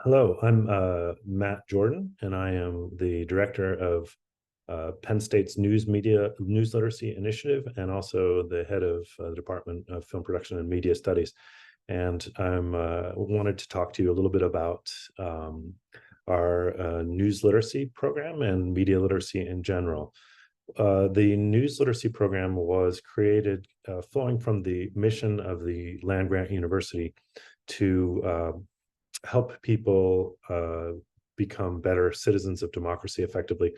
Hello, I'm Matt Jordan, and I am the director of Penn State's News Literacy Initiative, and also the head of the Department of Film Production and Media Studies. And I'm wanted to talk to you a little bit about our news literacy program and media literacy in general. The news literacy program was created flowing from the mission of the land grant university to help people become better citizens of democracy effectively.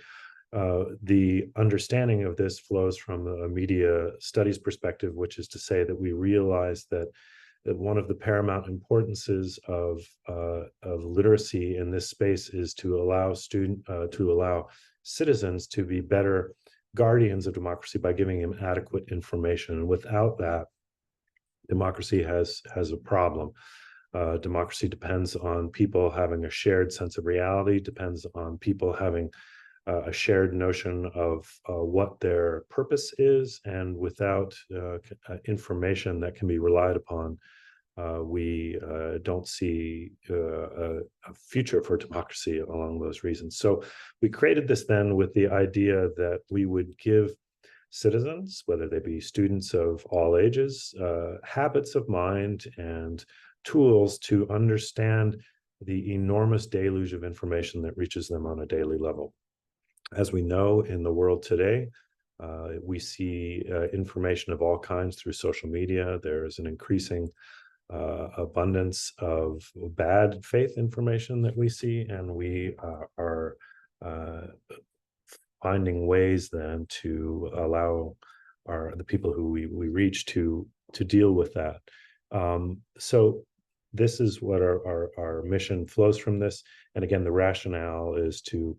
The understanding of this flows from a media studies perspective, which is to say that we realize that one of the paramount importances of literacy in this space is to allow citizens to be better guardians of democracy by giving them adequate information. And without that, democracy has a problem. Democracy depends on people having a shared sense of reality, depends on people having a shared notion of what their purpose is, and without information that can be relied upon, we don't see a future for democracy along those reasons. So we created this then with the idea that we would give citizens, whether they be students of all ages, habits of mind and tools to understand the enormous deluge of information that reaches them on a daily level. As we know in the world today, we see information of all kinds through social media. There's an increasing abundance of bad faith information that we see, and we are finding ways then to allow the people who we reach to deal with that. So this is what our mission flows from this. And again, the rationale is to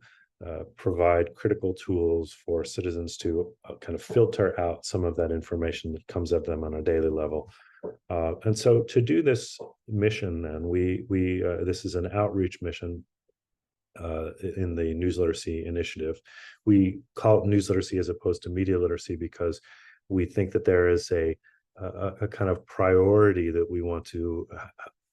provide critical tools for citizens to kind of filter out some of that information that comes at them on a daily level. And so to do this mission, then we this is an outreach mission in the news literacy initiative. We call it news literacy as opposed to media literacy because we think that there is a kind of priority that we want to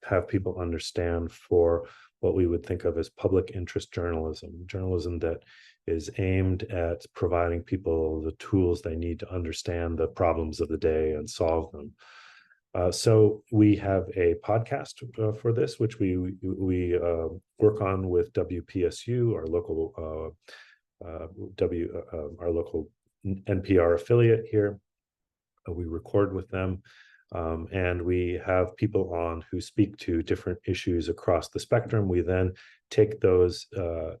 have people understand for what we would think of as public interest journalism that is aimed at providing people the tools they need to understand the problems of the day and solve them. So we have a podcast for this, which we work on with WPSU, our local our local NPR affiliate here. We record with them, and we have people on who speak to different issues across the spectrum. We then take those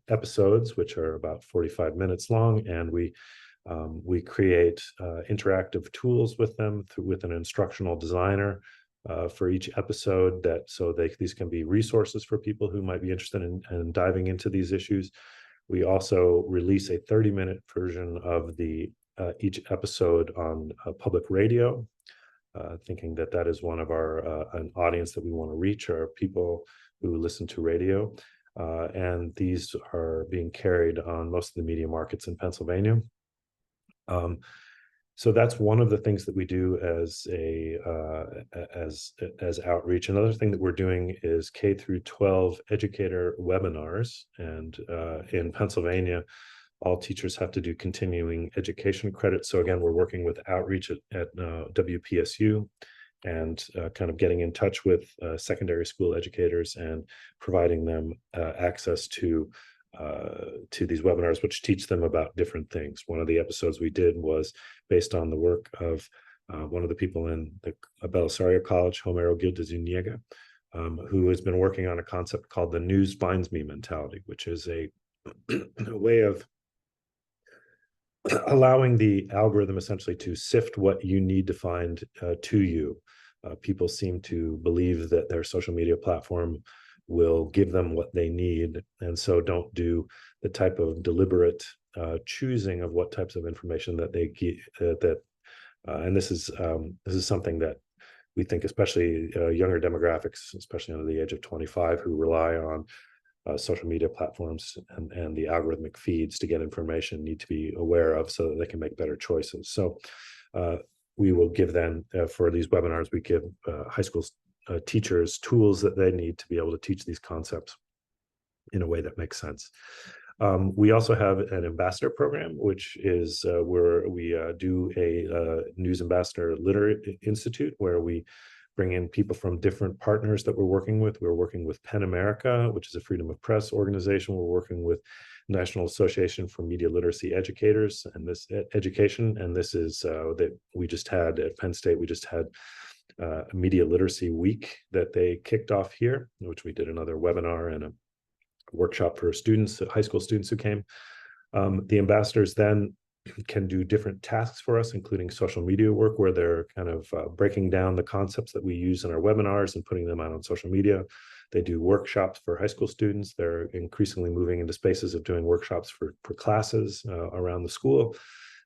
episodes, which are about 45 minutes long, and we create interactive tools with them with an instructional designer for each episode, these can be resources for people who might be interested in diving into these issues. We also release a 30-minute version of each episode on public radio, thinking that that is one of an audience that we want to reach, are people who listen to radio. And these are being carried on most of the media markets in Pennsylvania. So that's one of the things that we do as outreach. Another thing that we're doing is K through 12 educator webinars, and in Pennsylvania, all teachers have to do continuing education credit. So again, we're working with outreach at WPSU and kind of getting in touch with secondary school educators and providing them access to these webinars, which teach them about different things. One of the episodes we did was based on the work of one of the people in the Belisario College, Homero Gil Zuniga, who has been working on a concept called the news finds me mentality, which is a way of allowing the algorithm essentially to sift what you need to find to you. People seem to believe that their social media platform will give them what they need, and so don't do the type of deliberate choosing of what types of information that they get. And this is something that we think, especially younger demographics, especially under the age of 25, who rely on social media platforms and the algorithmic feeds to get information, need to be aware of so that they can make better choices. So we will give them, for these webinars, we give high school teachers tools that they need to be able to teach these concepts. in a way that makes sense. We also have an ambassador program, which is where we do a News Ambassador Literate Institute, where we bring in people from different partners that we're working with. We're working with PEN America, which is a freedom of press organization. We're working with National Association for Media Literacy Educators and this education. And this is that we just had at Penn State, we just had a Media Literacy Week that they kicked off here, which we did another webinar and a workshop for students, high school students who came. The ambassadors then can do different tasks for us, including social media work, where they're kind of breaking down the concepts that we use in our webinars and putting them out on social media. They do workshops for high school students. They're increasingly moving into spaces of doing workshops for classes around the school.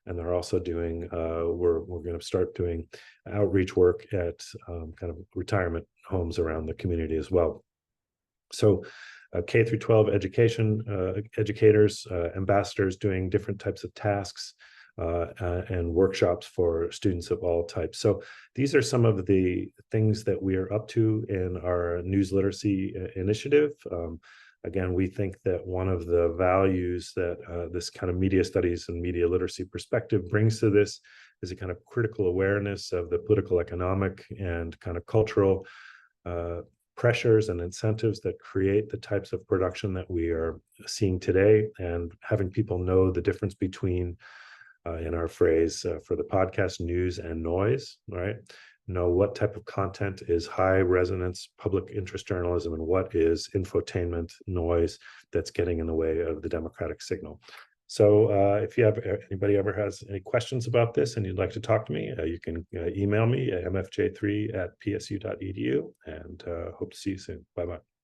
And they're also doing, we're going to start doing outreach work at kind of retirement homes around the community as well. So K through 12 education, educators, ambassadors doing different types of tasks and workshops for students of all types. So these are some of the things that we are up to in our news literacy initiative. Again, we think that one of the values that this kind of media studies and media literacy perspective brings to this is a kind of critical awareness of the political, economic, and kind of cultural pressures and incentives that create the types of production that we are seeing today, and having people know the difference between, in our phrase for the podcast, news and noise, right? Know what type of content is high resonance public interest journalism and what is infotainment noise that's getting in the way of the democratic signal. So if you have anybody ever has any questions about this and you'd like to talk to me, you can email me at mfj3@psu.edu, and hope to see you soon. Bye-bye.